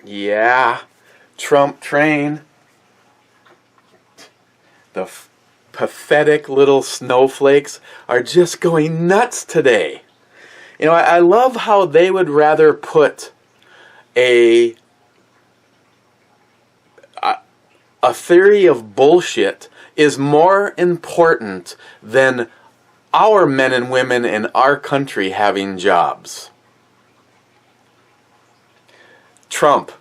Yeah, Trump train. The pathetic little snowflakes are just going nuts today. You know, I love how they would rather put a theory of bullshit is more important than our men and women in our country having jobs. Trump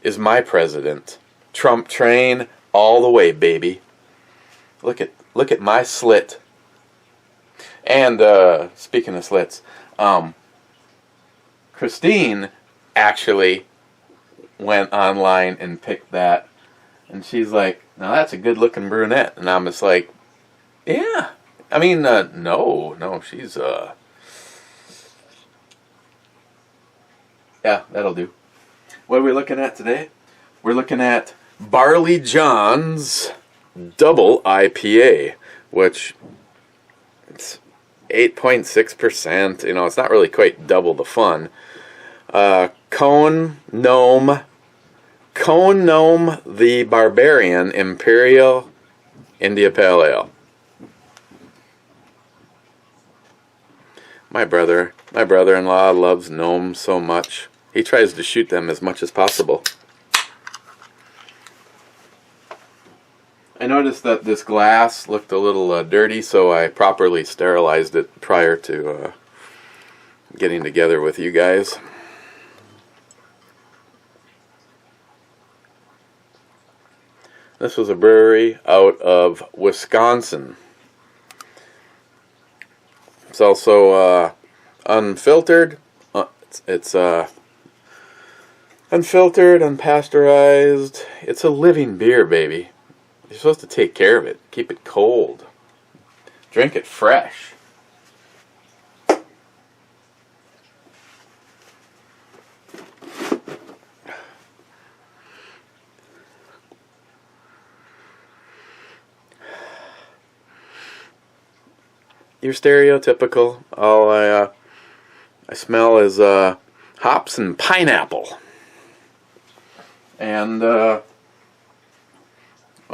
is my president. Trump train all the way, baby. Look at my slit. And speaking of slits, Christine actually went online and picked that, and she's like, "Now that's a good-looking brunette," and I'm just like, "Yeah." I mean, no, she's yeah, that'll do. What are we looking at today? We're looking at Barley John's Double IPA, which it's 8.6%. You know, it's not really quite double the fun. Gnome, the Barbarian Imperial India Pale Ale. My brother-in-law loves Gnome so much. He tries to shoot them as much as possible. I noticed that this glass looked a little dirty, so I properly sterilized it prior to getting together with you guys. This was a brewery out of Wisconsin. It's also unfiltered. It's unfiltered, unpasteurized. It's a living beer, baby. You're supposed to take care of it. Keep it cold. Drink it fresh. You're stereotypical. All I smell is hops and pineapple. And well,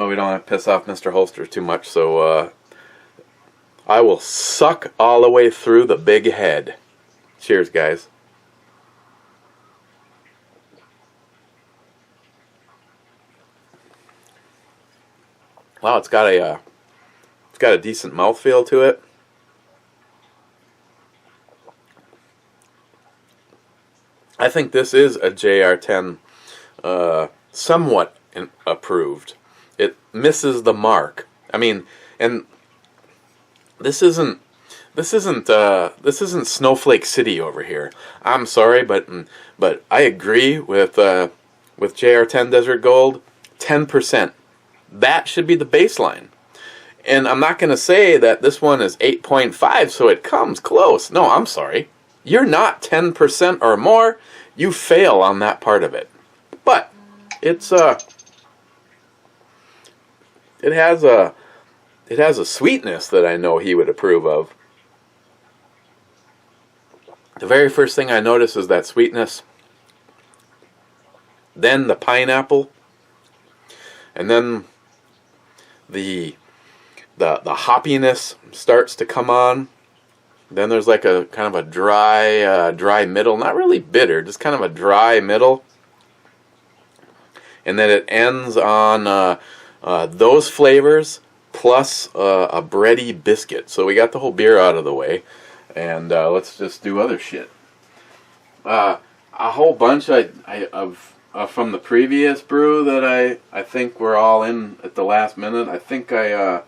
we don't want to piss off Mr. Holster too much, so I will suck all the way through the big head. Cheers, guys. Wow, it's got a decent mouthfeel to it. I think this is a JR10 somewhat approved. It misses the mark. I mean, and this isn't Snowflake City over here. I'm sorry, but I agree with JR10 Desert Gold. 10%. That should be the baseline. And I'm not going to say that this one is 8.5, so it comes close. No, I'm sorry. You're not 10% or more. You fail on that part of it. But it's it has a sweetness that I know he would approve of. The very first thing I notice is that sweetness, then the pineapple, and then the hoppiness starts to come on. Then there's like a kind of a dry middle, not really bitter, just kind of a dry middle. And then it ends on those flavors plus a bready biscuit. So we got the whole beer out of the way, and let's just do other shit. A whole bunch of from the previous brew that I think we're all in at the last minute. I think I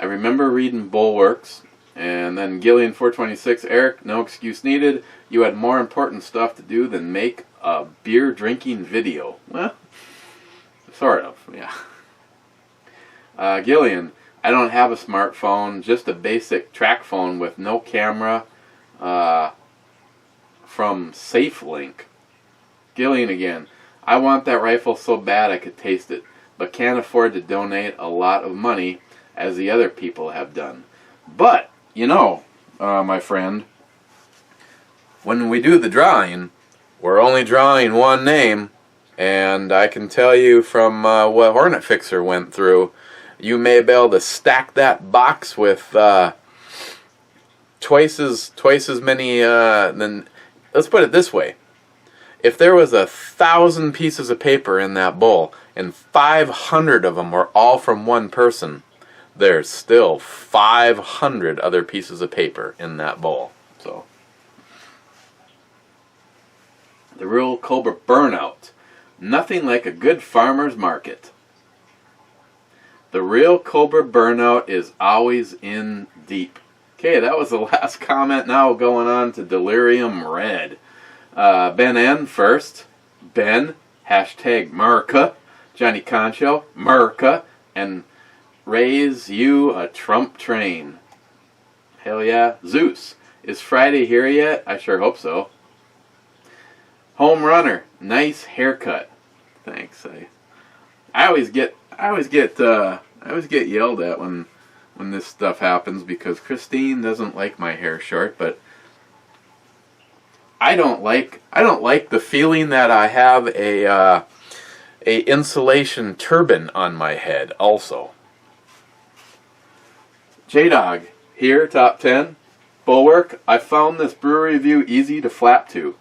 remember reading Bulwarks. And then Gillian 426, Eric, no excuse needed. You had more important stuff to do than make a beer drinking video. Well, sort of, yeah. Gillian, I don't have a smartphone, just a basic track phone with no camera from SafeLink. Gillian again, I want that rifle so bad I could taste it, but can't afford to donate a lot of money as the other people have done. But you know, my friend, when we do the drawing, we're only drawing one name, And I can tell you from what Hornet Fixer went through, you may be able to stack that box with twice as many. Then let's put it this way: if there was 1,000 pieces of paper in that bowl, and 500 of them were all from one person, there's still 500 other pieces of paper in that bowl. So, the real Cobra burnout. Nothing like a good farmer's market. The real Cobra burnout is always in deep. Okay, that was the last comment. Now going on to Delirium Red. Ben N first. Ben, hashtag Merca. Johnny Concho, Merca. And raise you a Trump train. Hell yeah. Zeus, is Friday here yet? I sure hope so. Home runner, nice haircut. Thanks. I always get yelled at when this stuff happens because Christine doesn't like my hair short, but I don't like the feeling that I have a insulation turban on my head also. J-Dog here, top 10. Bulwark, I found this brewery review easy to flap to.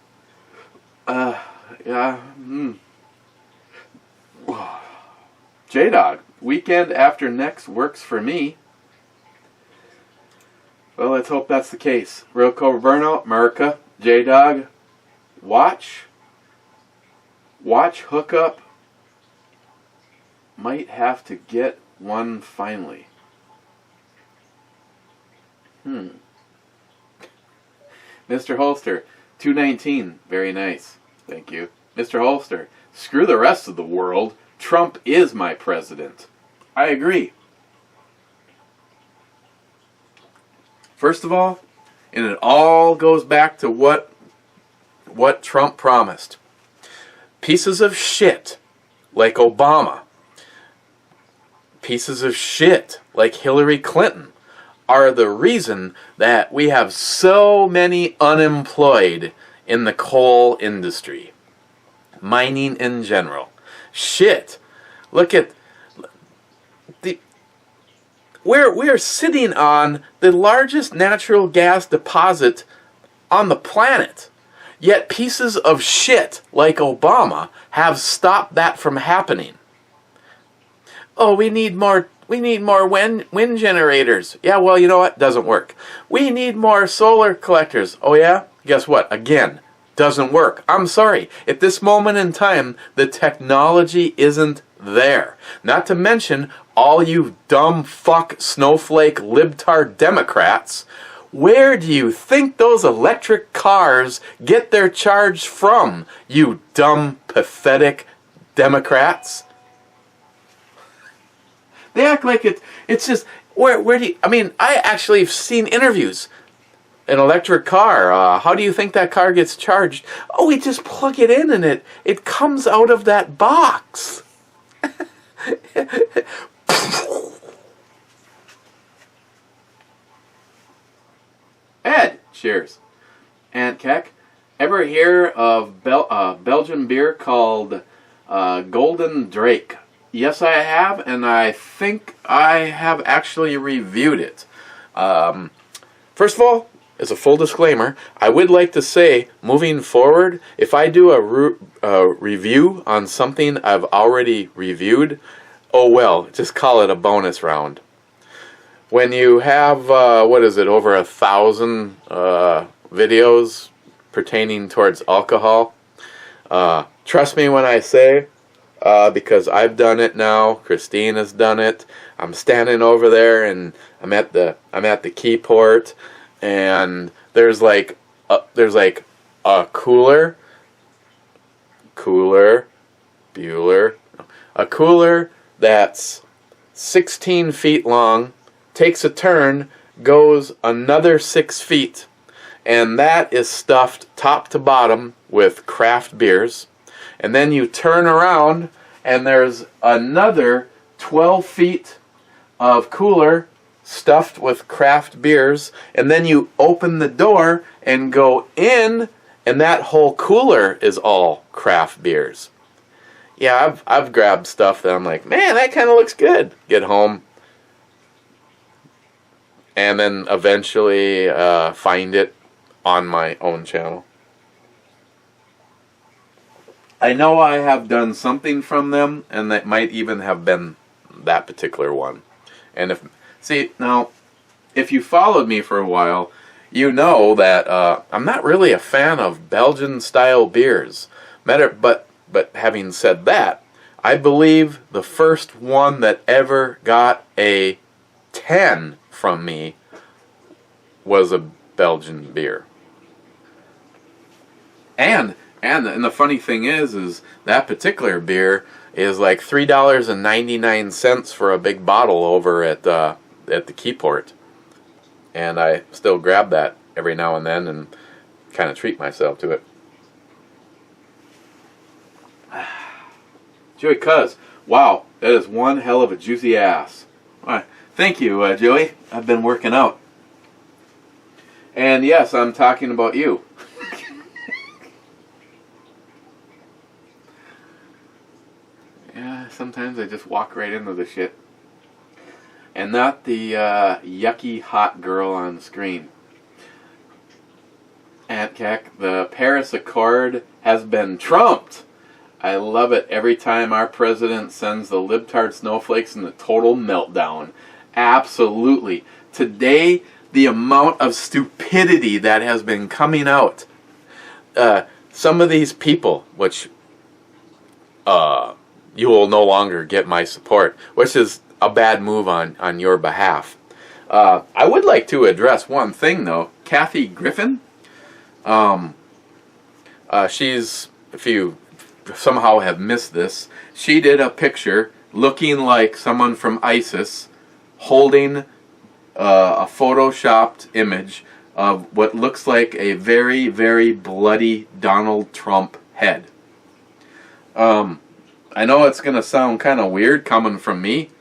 J-Dog, weekend after next works for me. Well, let's hope that's the case. Real Cobra Burnout, America, J-Dog, watch hookup. Might have to get one finally. Mr. Holster, 219, very nice. Thank you. Mr. Holster, screw the rest of the world. Trump is my president. I agree. First of all, and it all goes back to what Trump promised. Pieces of shit like Obama, pieces of shit like Hillary Clinton are the reason that we have so many unemployed in the coal industry, mining in general. Shit. Look at we're sitting on the largest natural gas deposit on the planet. Yet pieces of shit like Obama have stopped that from happening. Oh, we need more wind generators. Yeah, well, you know what? Doesn't work. We need more solar collectors. Oh yeah? Guess what? Again, doesn't work. I'm sorry. At this moment in time, the technology isn't there. Not to mention all you dumb fuck snowflake libtard Democrats. Where do you think those electric cars get their charge from, you dumb, pathetic Democrats? They act like it's just, where do you, I mean, I actually have seen interviews. An electric car, how do you think that car gets charged? Oh, we just plug it in and it comes out of that box. Ed, cheers. Aunt Keck, ever hear of Belgian beer called Golden Drake? Yes, I have, and I think I have actually reviewed it. First of all, as a full disclaimer, I would like to say, moving forward, if I do a review on something I've already reviewed, oh well, just call it a bonus round. When you have, over 1,000 videos pertaining towards alcohol, trust me when I say, because I've done it now, Christine has done it, I'm standing over there and I'm at the key port, and there's like a cooler that's 16 feet long, takes a turn, goes another 6 feet, and that is stuffed top to bottom with craft beers. And then you turn around and there's another 12 feet of cooler stuffed with craft beers, and then you open the door and go in, and that whole cooler is all craft beers. yeah, I've grabbed stuff that I'm like, man, that kind of looks good. Get home, and then eventually find it on my own channel. I know I have done something from them, and that might even have been that particular one. And if you followed me for a while, you know that I'm not really a fan of Belgian-style beers. But having said that, I believe the first one that ever got a 10 from me was a Belgian beer. And the funny thing is that particular beer is like $3.99 for a big bottle over at the Keyport. And I still grab that every now and then and kind of treat myself to it. Joey Cuz, wow, that is one hell of a juicy ass. All right. Thank you, Joey. I've been working out. And yes, I'm talking about you. Yeah, sometimes I just walk right into the shit. And not the yucky hot girl on the screen. Aunt Keck, the Paris Accord has been trumped. I love it every time our president sends the libtard snowflakes in the total meltdown. Absolutely. Today, the amount of stupidity that has been coming out. Some of these people, which you will no longer get my support, which is a bad move on your behalf. I would like to address one thing, though. Kathy Griffin, she's, if you somehow have missed this, she did a picture looking like someone from ISIS holding a photoshopped image of what looks like a very, very bloody Donald Trump head. I know it's going to sound kind of weird coming from me,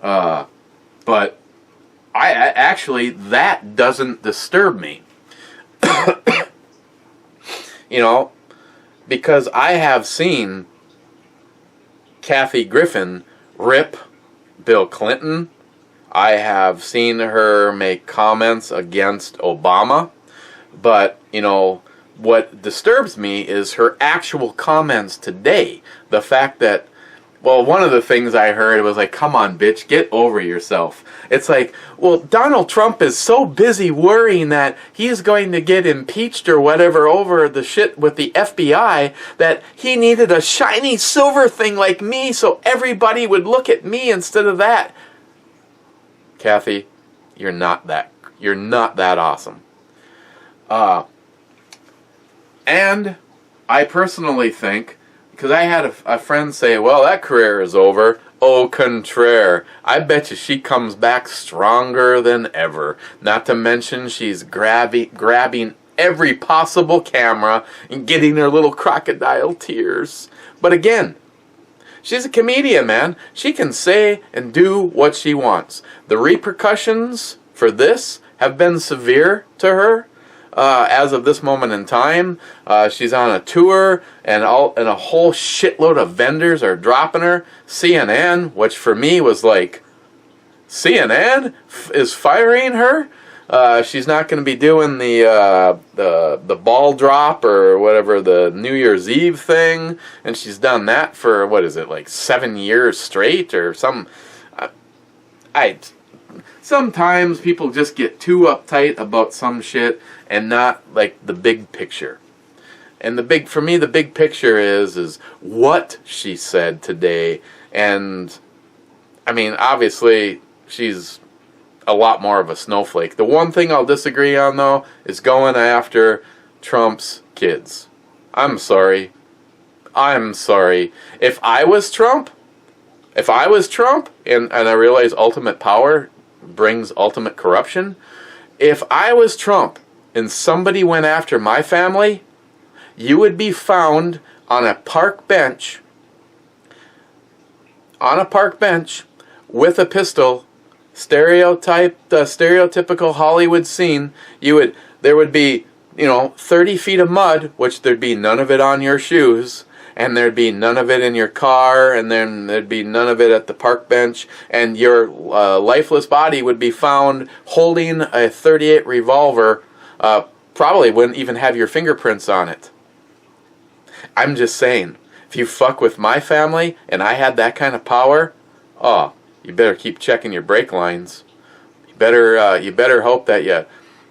but I actually, that doesn't disturb me. You know, because I have seen Kathy Griffin rip Bill Clinton. I have seen her make comments against Obama. But, you know, what disturbs me is her actual comments today. The fact that, well, one of the things I heard was like, come on, bitch, get over yourself. It's like, well, Donald Trump is so busy worrying that he's going to get impeached or whatever over the shit with the FBI that he needed a shiny silver thing like me so everybody would look at me instead of that. Kathy, you're not that awesome. And I personally think, because I had a friend say, well, that career is over. Au contraire. I bet you she comes back stronger than ever. Not to mention she's grabbing every possible camera and getting her little crocodile tears. But again, she's a comedian, man. She can say and do what she wants. The repercussions for this have been severe to her. As of this moment in time, she's on a tour, and a whole shitload of vendors are dropping her. CNN, which for me was like, CNN is firing her. She's not going to be doing the ball drop or whatever, the New Year's Eve thing, and she's done that for, what is it, like 7 years straight or some. Sometimes people just get too uptight about some shit and not like the big picture. And for me, the big picture is what she said today. And I mean, obviously, she's a lot more of a snowflake. The one thing I'll disagree on, though, is going after Trump's kids. I'm sorry. If I was Trump, and I realize ultimate power brings ultimate corruption. If I was Trump and somebody went after my family, you would be found on a park bench with a pistol, stereotypical Hollywood scene. There would be, 30 feet of mud, which there'd be none of it on your shoes, and there'd be none of it in your car, and then there'd be none of it at the park bench, and your lifeless body would be found holding a .38 revolver, probably wouldn't even have your fingerprints on it. I'm just saying, if you fuck with my family and I had that kind of power, oh, you better keep checking your brake lines. You better hope that you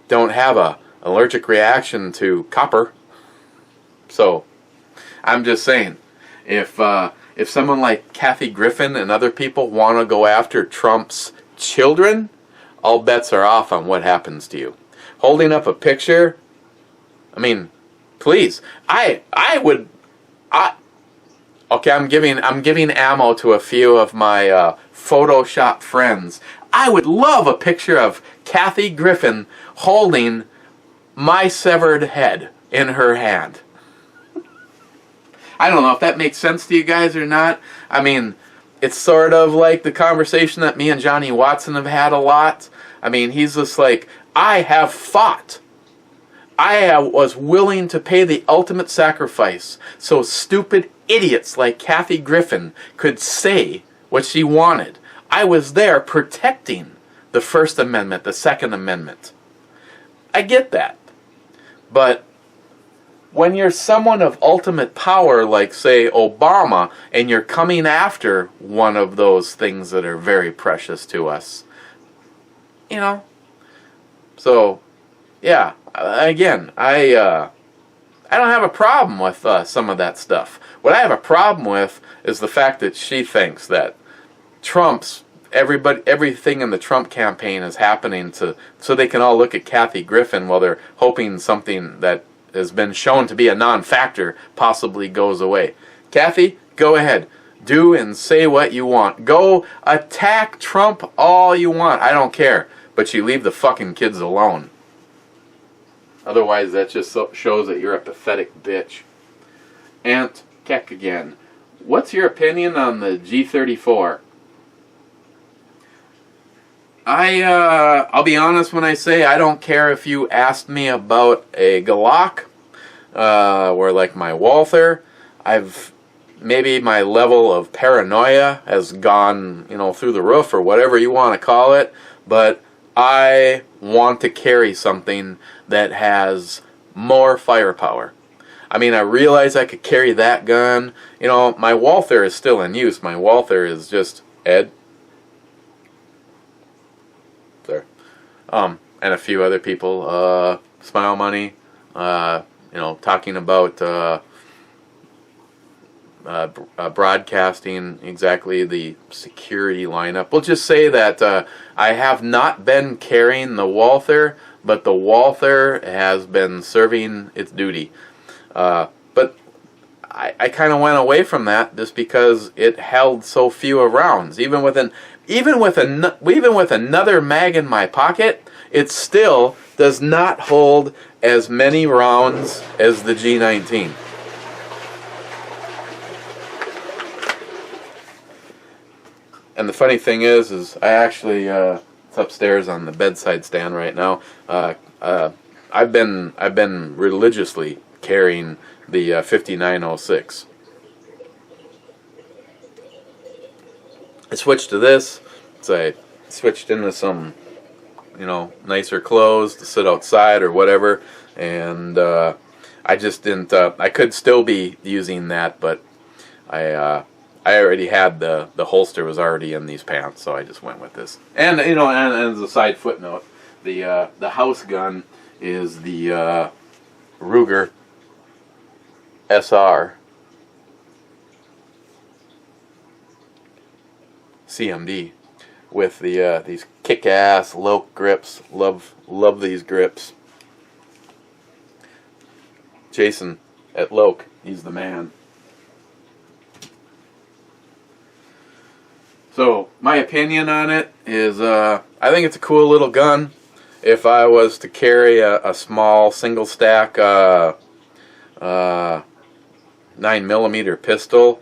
don't have a allergic reaction to copper. So, I'm just saying, if someone like Kathy Griffin and other people want to go after Trump's children, all bets are off on what happens to you. Holding up a picture, I mean, please, okay, I'm giving ammo to a few of my Photoshop friends. I would love a picture of Kathy Griffin holding my severed head in her hand. I don't know if that makes sense to you guys or not. I mean, it's sort of like the conversation that me and Johnny Watson have had a lot. I mean, he's just like, I have fought. I was willing to pay the ultimate sacrifice so stupid idiots like Kathy Griffin could say what she wanted. I was there protecting the First Amendment, the Second Amendment. I get that. But when you're someone of ultimate power, like, say, Obama, and you're coming after one of those things that are very precious to us, you know. So, yeah, again, I don't have a problem with some of that stuff. What I have a problem with is the fact that she thinks that everything in the Trump campaign is happening so they can all look at Kathy Griffin while they're hoping something that has been shown to be a non-factor possibly goes away. Kathy, go ahead. Do and say what you want. Go attack Trump all you want. I don't care. But you leave the fucking kids alone. Otherwise, that just shows that you're a pathetic bitch. Aunt Keck again. What's your opinion on the G34? I'll be honest when I say I don't care if you asked me about a Glock or like my Walther. Maybe my level of paranoia has gone, through the roof or whatever you want to call it, but I want to carry something that has more firepower. I mean, I realize I could carry that gun. My Walther is still in use. My Walther is just Ed. There. And a few other people, Smile Money, talking about broadcasting exactly the security lineup. We'll just say that I have not been carrying the Walther, but the Walther has been serving its duty. But I kind of went away from that just because it held so few rounds. Even with another mag in my pocket, it still does not hold as many rounds as the G19. And the funny thing is I actually it's upstairs on the bedside stand right now. I've been religiously carrying the 5906. I switched to this. So I switched into some, nicer clothes to sit outside or whatever, and I just didn't. I could still be using that, but I already had the holster was already in these pants, so I just went with this. And and as a side footnote, the house gun is the Ruger SR CMD with these kick-ass Loke grips. Love these grips. Jason at Loke, he's the man. So my opinion on it is, I think it's a cool little gun. If I was to carry a small single stack 9mm pistol,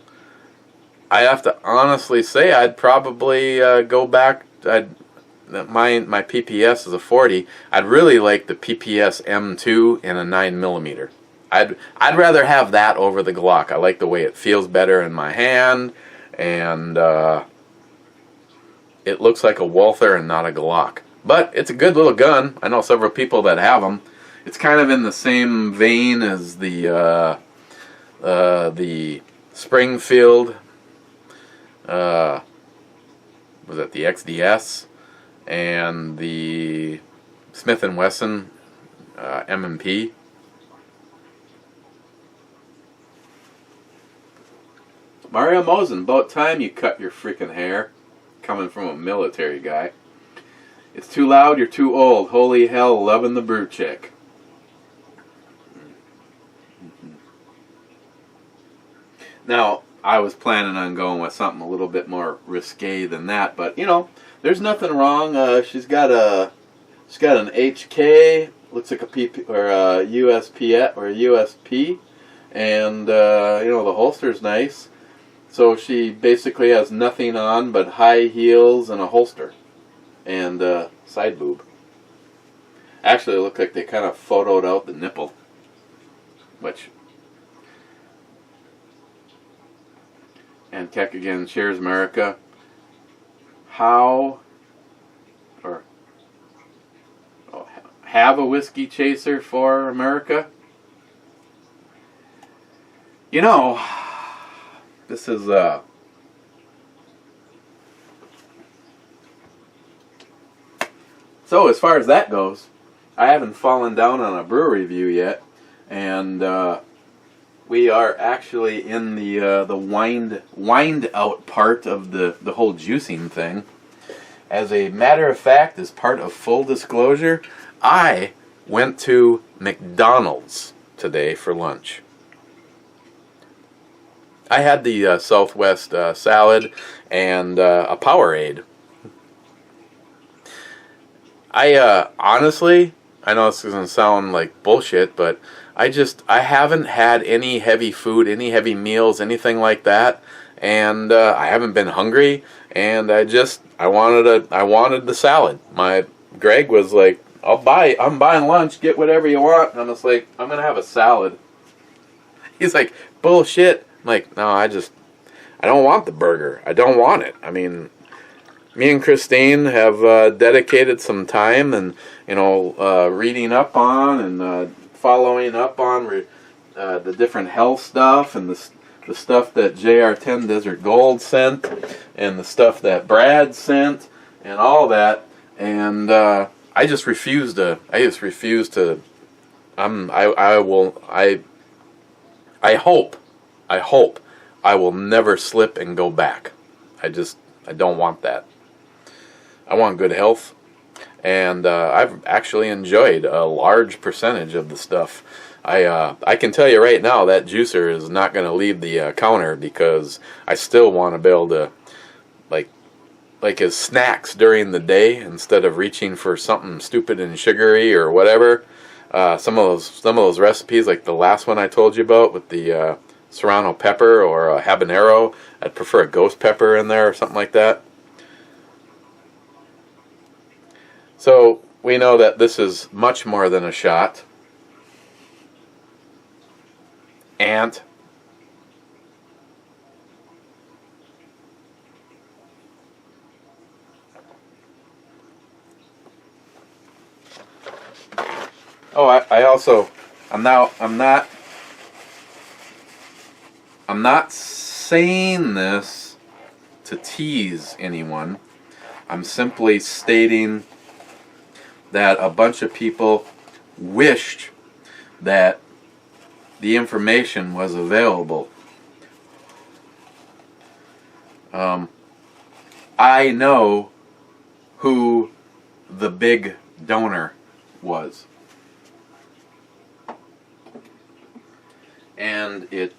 I have to honestly say I'd probably go back. My PPS is a 40. I'd really like the PPS M2 and a 9mm. I'd rather have that over the Glock. I like the way it feels better in my hand, and it looks like a Walther and not a Glock. But it's a good little gun. I know several people that have them. It's kind of in the same vein as the Springfield, was it the XDS, and the Smith & Wesson M&P. Mario Mosen, about time you cut your freaking hair. Coming from a military guy. It's too loud, you're too old. Holy hell, loving the brew chick. Now, I was planning on going with something a little bit more risque than that, but you know, there's nothing wrong. She's got an HK, looks like a PP or a USP or a USP, and you know, the holster's nice. So she basically has nothing on but high heels and a holster and side boob. Actually, it looked like they kind of photoed out the nipple, which. And Keck again, cheers America. Have a whiskey chaser for America? You know, this is so as far as that goes, I haven't fallen down on a brew review yet, and we are actually in the wind out part of the whole juicing thing. As a matter of fact, as part of full disclosure, I went to McDonald's today for lunch. I had the Southwest salad and a Powerade. I honestly, I know this is going to sound like bullshit, but I haven't had any heavy food, any heavy meals, anything like that, and I haven't been hungry, and I wanted the salad. Greg was like, I'm buying lunch, get whatever you want, and I was like, I'm gonna have a salad. He's like, bullshit. I'm like, no, I don't want the burger. I don't want it. I mean, me and Christine have dedicated some time and, you know, reading up on and following up on the different health stuff and the stuff that JR10 Desert Gold sent and the stuff that Brad sent and all that, and I just refuse to. I hope I will never slip and go back. I don't want that. I want good health, and I've actually enjoyed a large percentage of the stuff. I can tell you right now that juicer is not going to leave the counter, because I still want to be able to, like as snacks during the day, instead of reaching for something stupid and sugary or whatever. Some of those recipes, like the last one I told you about with the serrano pepper or a habanero, I'd prefer a ghost pepper in there or something like that. So we know that this is much more than a shot. Ant. Oh, I'm not saying this to tease anyone. I'm simply stating that a bunch of people wished that the information was available. I know who the big donor was. And it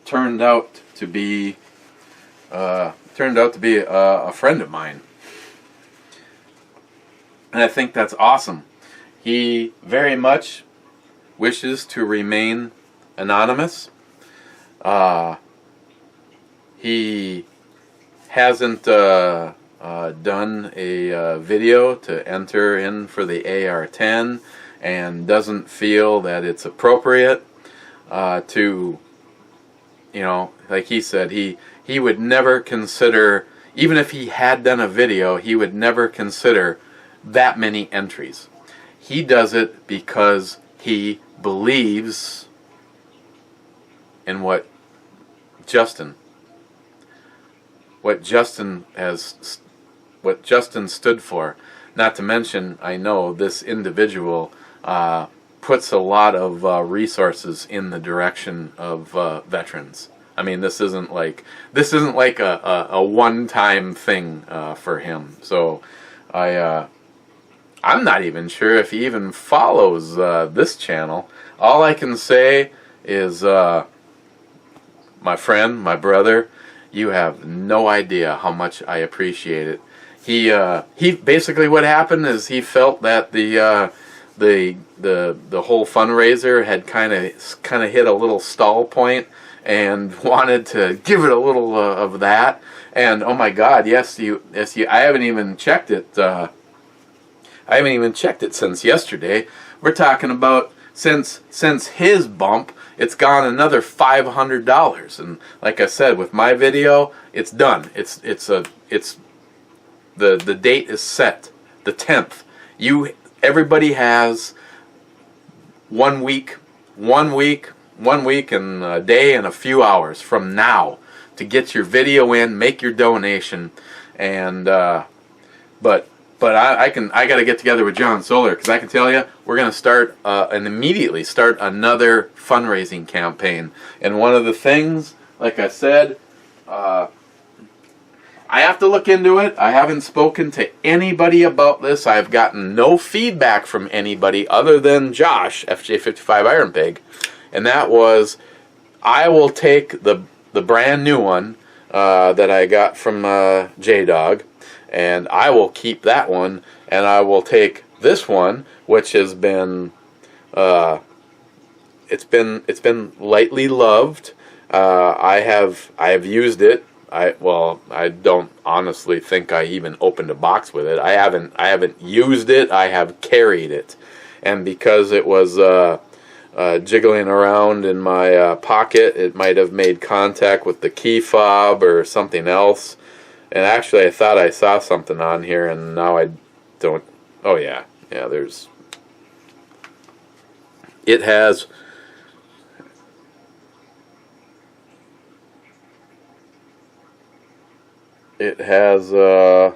turned out to be a friend of mine, and I think that's awesome. He very much wishes to remain anonymous. He hasn't done a video to enter in for the AR-10, and doesn't feel that it's appropriate. to, you know, like he said, he would never consider, even if he had done a video, he would never consider that many entries. He does it because he believes in what Justin stood for. Not to mention, I know this individual puts a lot of resources in the direction of veterans. I mean, this isn't like a one-time thing for him. So I'm not even sure if he even follows this channel. All I can say is, my friend, my brother, you have no idea how much I appreciate it. He basically, what happened is he felt that the whole fundraiser had kind of hit a little stall point, and wanted to give it a little of that. And oh my God, yes, you. I haven't even checked it. I haven't even checked it since yesterday. We're talking about since his bump, it's gone another $500. And like I said, with my video, it's done. The date is set, the 10th. Everybody has 1 week and a day and a few hours from now to get your video in, make your donation, and but I got to get together with John Solar, because I can tell you we're going to start and immediately start another fundraising campaign. And one of the things, like I said, I have to look into it. I haven't spoken to anybody about this. I've gotten no feedback from anybody other than Josh, FJ55 Iron Pig. And that was, I will take the brand new one that I got from J-Dog, and I will keep that one, and I will take this one, which has been it's been lightly loved. I have used it. I don't honestly think I even opened a box with it. I haven't used it. I have carried it, and because it was jiggling around in my pocket, it might have made contact with the key fob or something else. And actually, I thought I saw something on here, and now I don't. Oh yeah, there's. It has. It has. Okay.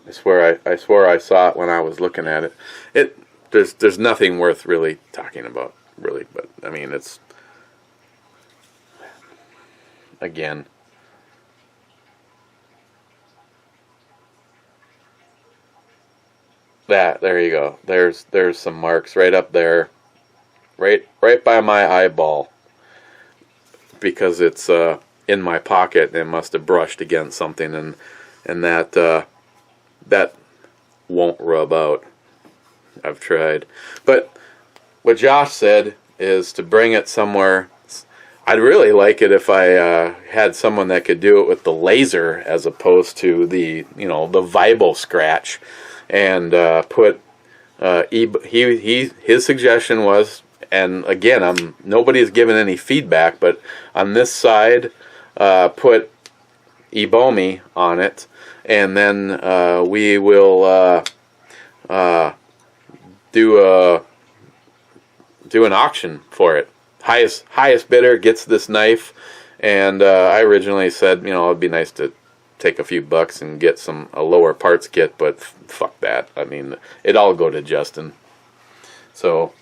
I swear I saw it when I was looking at it. There's nothing worth really talking about, really. But I mean, it's. Again, there you go. There's some marks right up there, right by my eyeball, because it's in my pocket and it must have brushed against something, and that won't rub out. I've tried, but what Josh said is to bring it somewhere. I'd really like it if I had someone that could do it with the laser as opposed to the the Vibo scratch, and put his suggestion was, and again nobody's given any feedback, but on this side put ebomey on it, and then we will do an auction for it. Highest bidder gets this knife, and I originally said, it'd be nice to take a few bucks and get a lower parts kit, but fuck that. I mean, it all go to Justin. So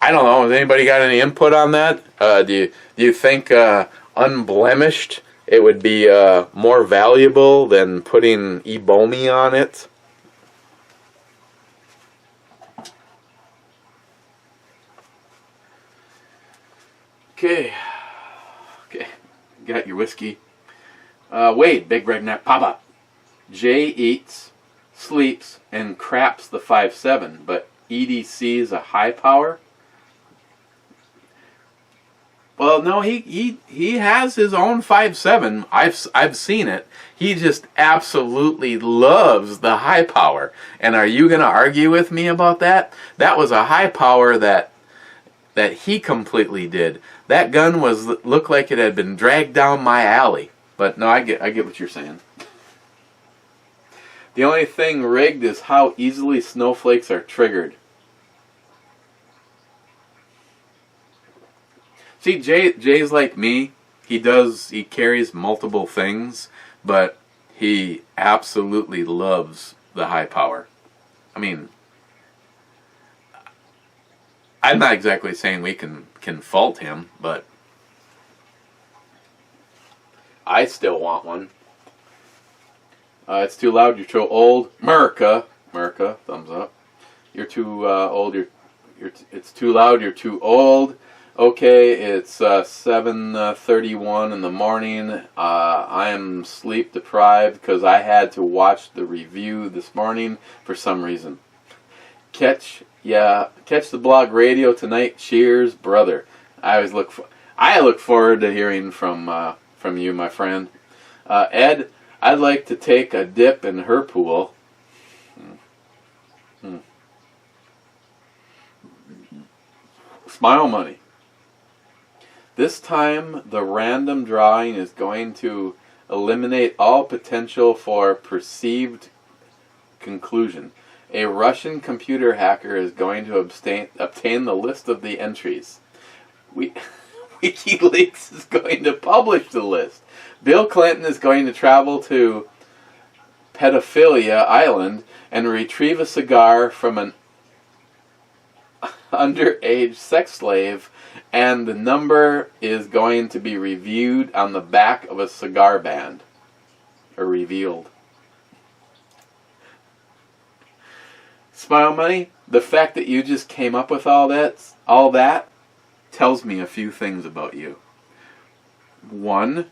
I don't know. Has anybody got any input on that? Do you think unblemished it would be more valuable than putting ebomey on it? Okay, got your whiskey. Wade, Big Redneck Papa. Jay eats, sleeps, and craps the 5.7, but EDC is a high power. Well, no, he has his own 5.7. I've seen it. He just absolutely loves the high power. And are you going to argue with me about that? That was a high power that he completely did. That gun looked like it had been dragged down my alley. But no, I get what you're saying. The only thing rigged is how easily snowflakes are triggered. See, Jay's like me. He carries multiple things, but he absolutely loves the high power. I mean, I'm not exactly saying we can fault him, but I still want one. It's too loud, you're too old. America, thumbs up. You're too old, it's too loud, you're too old. Okay, it's 7:31 in the morning. I am sleep deprived because I had to watch the review this morning for some reason. Catch the blog radio tonight. Cheers, brother. I look forward to hearing from you, my friend. Ed, I'd like to take a dip in her pool. Smile money. This time, the random drawing is going to eliminate all potential for perceived conclusion. A Russian computer hacker is going to obtain the list of the entries. WikiLeaks is going to publish the list. Bill Clinton is going to travel to Pedophilia Island and retrieve a cigar from an underage sex slave, and the number is going to be reviewed on the back of a cigar band. Or revealed. Smile Money, the fact that you just came up with all that tells me a few things about you. One,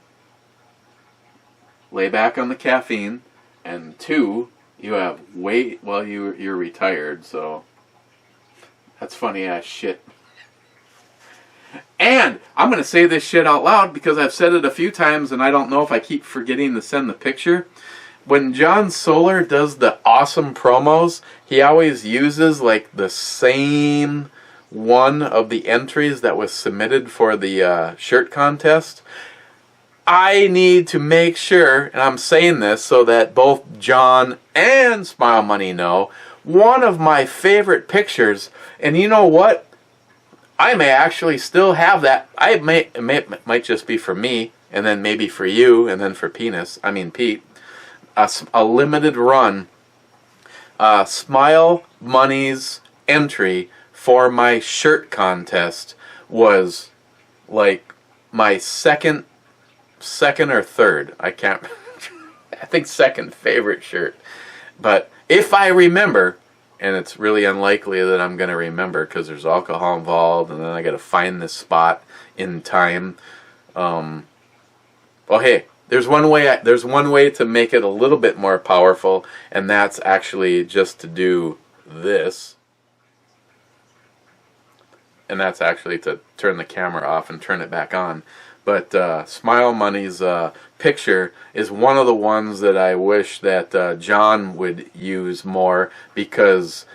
lay back on the caffeine, and two, you have you're retired, so that's funny ass shit. And I'm going to say this shit out loud because I've said it a few times and I don't know if I keep forgetting to send the picture. When John Solar does the awesome promos, he always uses like the same one of the entries that was submitted for the shirt contest. I need to make sure, and I'm saying this so that both John and Smile Money know, one of my favorite pictures, and you know what? I may actually still have that. It might just be for me, and then maybe for you, and then for Pete. A limited run. Smile Money's entry for my shirt contest was like my second or third. I can't. I think second favorite shirt. But if I remember. And it's really unlikely that I'm going to remember because there's alcohol involved, and then I got to find this spot in time. Well, hey, there's one way to make it a little bit more powerful, and that's actually just to do this. And that's actually to turn the camera off and turn it back on. But Smile Money's picture is one of the ones that I wish that John would use more because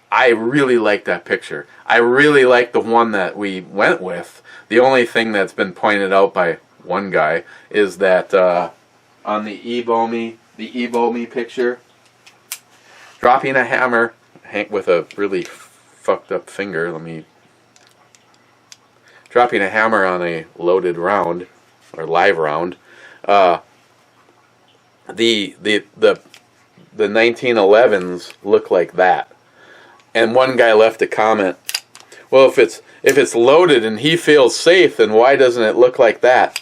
I really like that picture. I really like the one that we went with. The only thing that's been pointed out by one guy is that on the ebomey picture, dropping a hammer with a really fucked up finger. Dropping a hammer on a loaded round or live round. The 1911s look like that. And one guy left a comment. Well, if it's loaded and he feels safe, then why doesn't it look like that?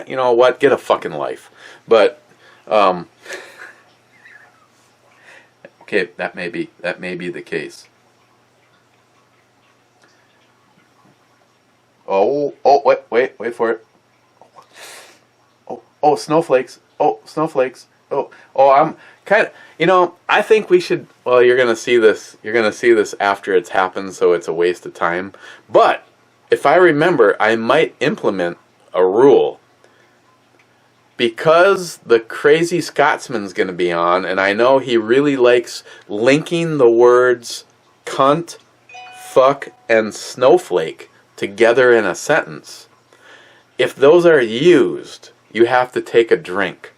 You know what? Get a fucking life. But okay, that may be the case. Oh, wait for it. Oh, snowflakes. Oh, snowflakes. Oh, I'm kind of, I think we should, well, you're going to see this after it's happened, so it's a waste of time. But if I remember, I might implement a rule. Because the Crazy Scotsman's going to be on, and I know he really likes linking the words cunt, fuck, and snowflake together in a sentence. If those are used, you have to take a drink.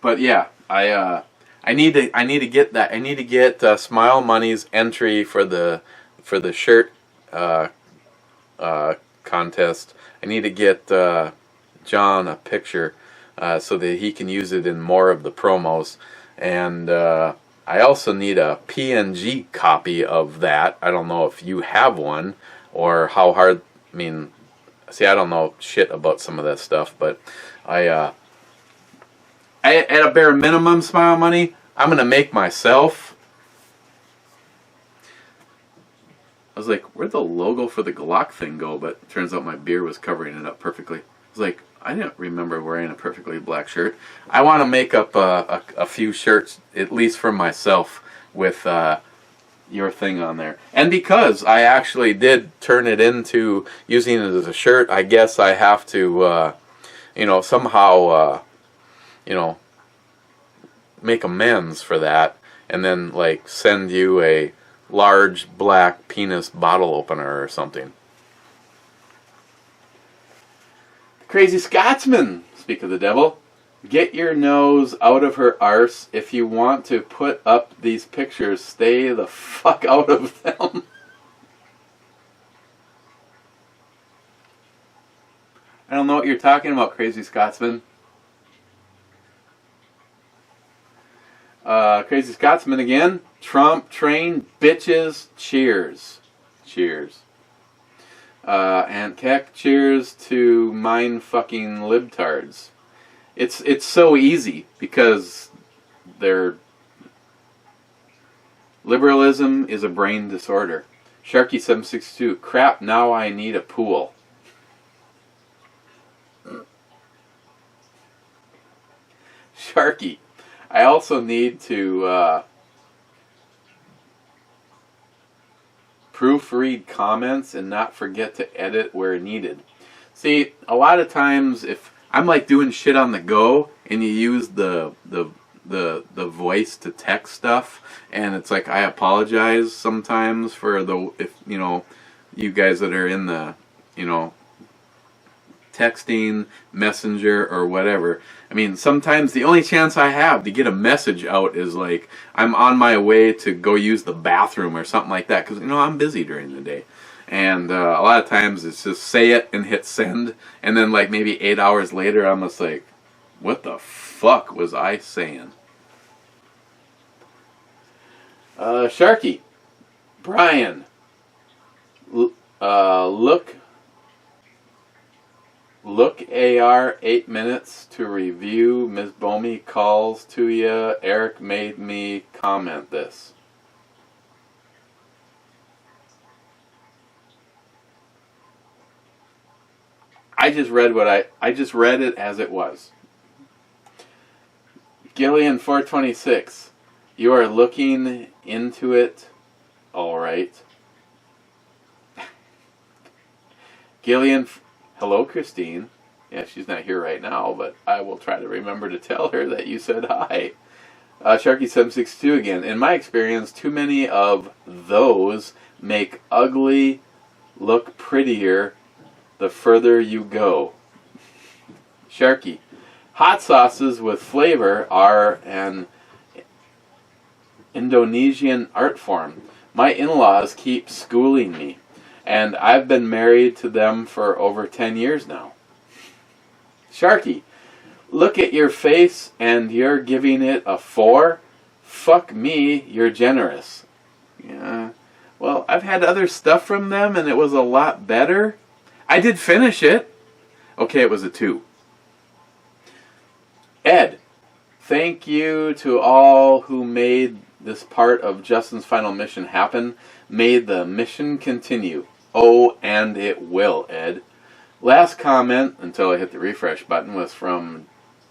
But yeah, I need to get that. I need to get Smile Money's entry for the shirt contest. I need to get John a picture so that he can use it in more of the promos. And I also need a PNG copy of that. I don't know if you have one or how hard. I mean, see, I don't know shit about some of that stuff, but at a bare minimum, Smile Money, I'm going to make myself. I was like, where'd the logo for the Glock thing go? But it turns out my beer was covering it up perfectly. I was like, I didn't remember wearing a perfectly black shirt. I want to make up a few shirts, at least for myself, with your thing on there. And because I actually did turn it into using it as a shirt, I guess I have to, somehow... make amends for that, and then like send you a large black penis bottle opener or something. Crazy Scotsman, speak of the devil, get your nose out of her arse. If you want to put up these pictures, stay the fuck out of them. I don't know what you're talking about, Crazy Scotsman. Crazy Scotsman again. Trump train bitches. Cheers. Cheers. And Keck, cheers to mine fucking libtards. It's so easy because liberalism is a brain disorder. Sharky762, crap, now I need a pool. Sharky, I also need to proofread comments and not forget to edit where needed. See, a lot of times if I'm like doing shit on the go and you use the voice to text stuff, and it's like I apologize sometimes for you guys that are in the texting, messenger, or whatever. I mean, sometimes the only chance I have to get a message out is like I'm on my way to go use the bathroom or something like that, because I'm busy during the day, and a lot of times it's just say it and hit send, and then like maybe 8 hours later I'm just like, what the fuck was I saying? Sharky, Brian, Look AR 8 minutes to review. Ms. Bomey calls to ya. Eric made me comment this. I just read I just read it as it was. Gillian 426, you are looking into it, all right. Gillian. Hello, Christine. Yeah, she's not here right now, but I will try to remember to tell her that you said hi. Sharky762 again. In my experience, too many of those make ugly look prettier the further you go. Sharky. Hot sauces with flavor are an Indonesian art form. My in-laws keep schooling me, and I've been married to them for over 10 years now. Sharky, look at your face and you're giving it a 4? Fuck me, you're generous. Yeah, well, I've had other stuff from them and it was a lot better. I did finish it. Okay, it was a 2. Ed, thank you to all who made this part of Justin's final mission happen. May the mission continue. Oh, and it will, Ed. Last comment, until I hit the refresh button, was from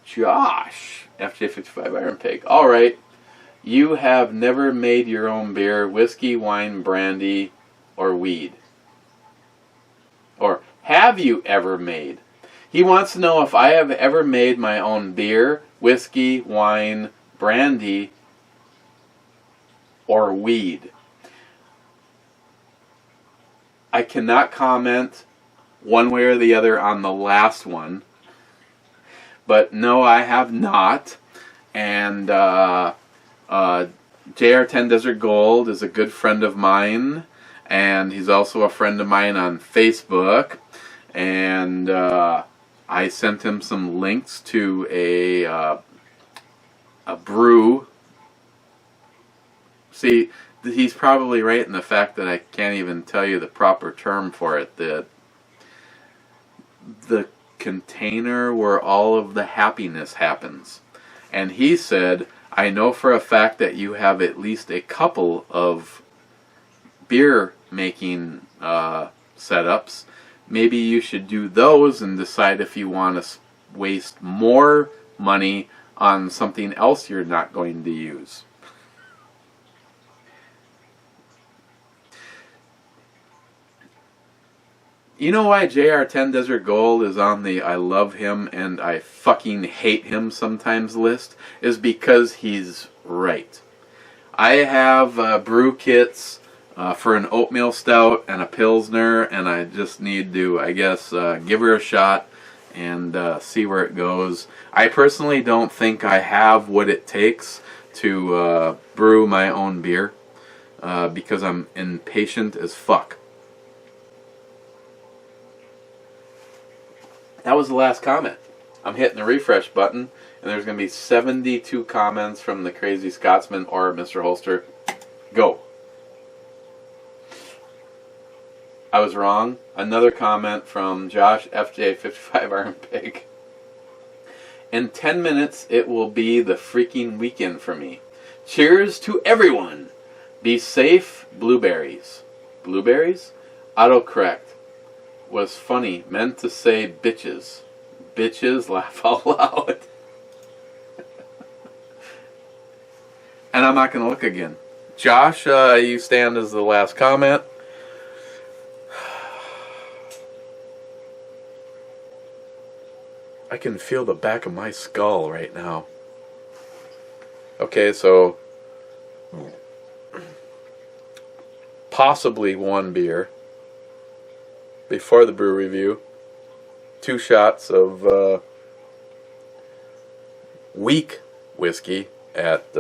Josh, FJ55 Iron Pig. All right. You have never made your own beer, whiskey, wine, brandy, or weed. Or have you ever made? He wants to know if I have ever made my own beer, whiskey, wine, brandy, or weed. I cannot comment one way or the other on the last one. But no, I have not. And JR10 Desert Gold is a good friend of mine, and he's also a friend of mine on Facebook, and I sent him some links to a brew. See, he's probably right in the fact that I can't even tell you the proper term for it. The container where all of the happiness happens. And he said, I know for a fact that you have at least a couple of beer making setups. Maybe you should do those and decide if you want to waste more money on something else you're not going to use. You know why JR10 Desert Gold is on the I love him and I fucking hate him sometimes list? Is because he's right. I have brew kits for an oatmeal stout and a pilsner, and I just need to, I guess, give her a shot and see where it goes. I personally don't think I have what it takes to brew my own beer because I'm impatient as fuck. That was the last comment. I'm hitting the refresh button, and there's going to be 72 comments from the Crazy Scotsman or Mr. Holster. Go. I was wrong. Another comment from Josh FJ55 Iron Pig. In 10 minutes, it will be the freaking weekend for me. Cheers to everyone. Be safe, blueberries. Blueberries? Autocorrect. Was funny, meant to say bitches. Bitches, laugh out loud. And I'm not going to look again. Josh, you stand as the last comment. I can feel the back of my skull right now. Okay, so possibly one beer before the brew review, 2 shots of weak whiskey at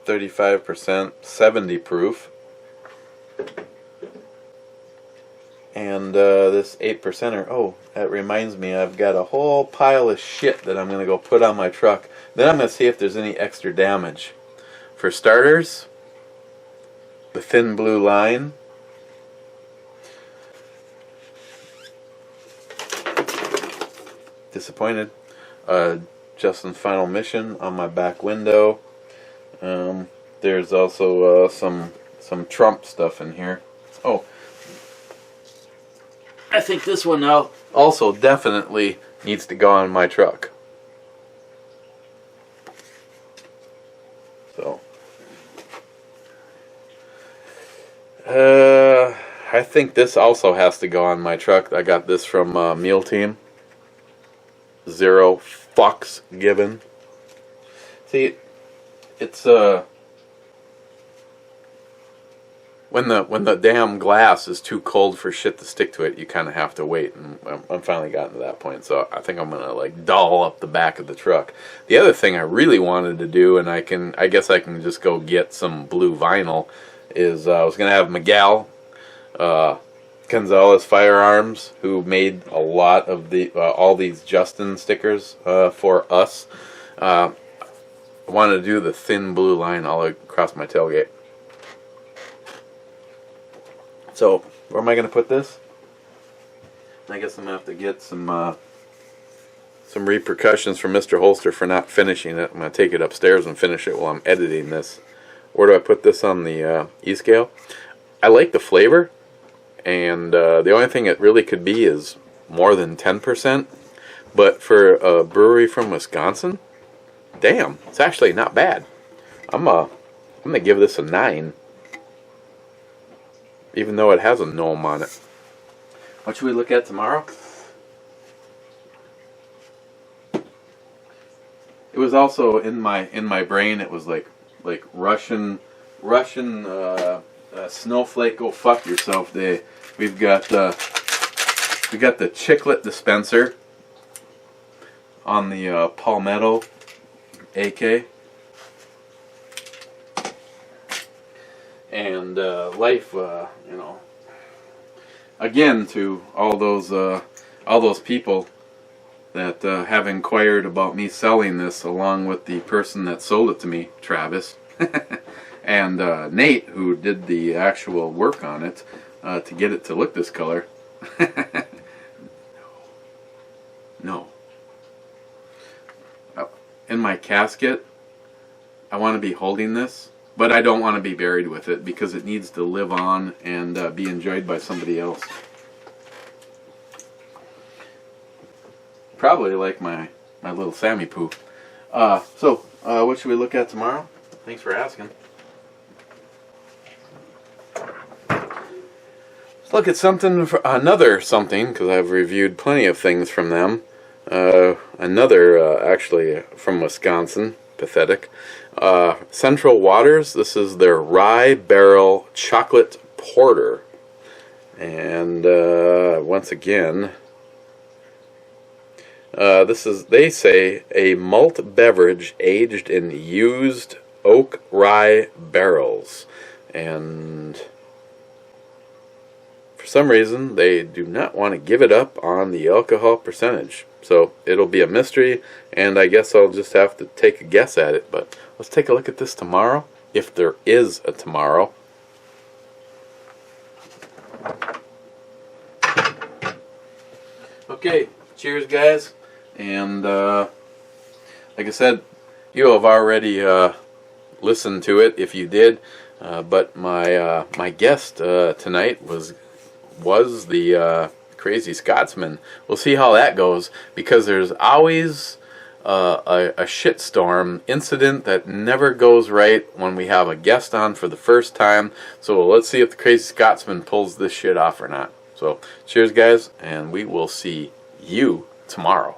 35%, 70 proof, and this 8%er. Oh, that reminds me, I've got a whole pile of shit that I'm going to go put on my truck. Then I'm going to see if there's any extra damage. For starters, the thin blue line. Disappointed. Justin's Final Mission on my back window. There's also some Trump stuff in here. Oh, I think this one now also definitely needs to go on my truck. So, I think this also has to go on my truck. I got this from Meal Team. 0 fucks given. See, it's when the damn glass is too cold for shit to stick to it, you kind of have to wait, and I'm finally gotten to that point. So I think I'm gonna like doll up the back of the truck. The other thing I really wanted to do, and I guess I can just go get some blue vinyl, is I was gonna have Miguel Gonzalez Firearms, who made a lot of the all these Justin stickers for us. I wanted to do the thin blue line all across my tailgate. So, where am I going to put this? I guess I'm going to have to get some repercussions from Mr. Holster for not finishing it. I'm going to take it upstairs and finish it while I'm editing this. Where do I put this on the E-scale? I like the flavor, and the only thing it really could be is more than 10%. But for a brewery from Wisconsin, damn, it's actually not bad. I'm gonna give this a 9, even though it has a gnome on it. What should we look at tomorrow? It was also in my brain. It was like Russian snowflake go fuck yourself day. We got the chiclet dispenser on the Palmetto AK, and life, you know. Again, to all those people that have inquired about me selling this, along with the person that sold it to me, Travis, and Nate, who did the actual work on it to get it to look this color. No. In my casket, I want to be holding this, but I don't want to be buried with it because it needs to live on and be enjoyed by somebody else. Probably like my little Sammy Poo. So, what should we look at tomorrow? Thanks for asking. Let's look at another something, because I've reviewed plenty of things from them. Another, actually, from Wisconsin. Pathetic. Central Waters. This is their Rye Barrel Chocolate Porter. And, once again, this is, they say, a malt beverage aged in used oak rye barrels. And for some reason, they do not want to give it up on the alcohol percentage. So it'll be a mystery, and I guess I'll just have to take a guess at it. But let's take a look at this tomorrow, if there is a tomorrow. Okay, cheers, guys. And like I said, you have already listened to it if you did. But my guest tonight was the Crazy Scotsman. We'll see how that goes, because there's always a shitstorm incident that never goes right when we have a guest on for the first time. So let's see if the Crazy Scotsman pulls this shit off or not. So cheers, guys, and we will see you tomorrow.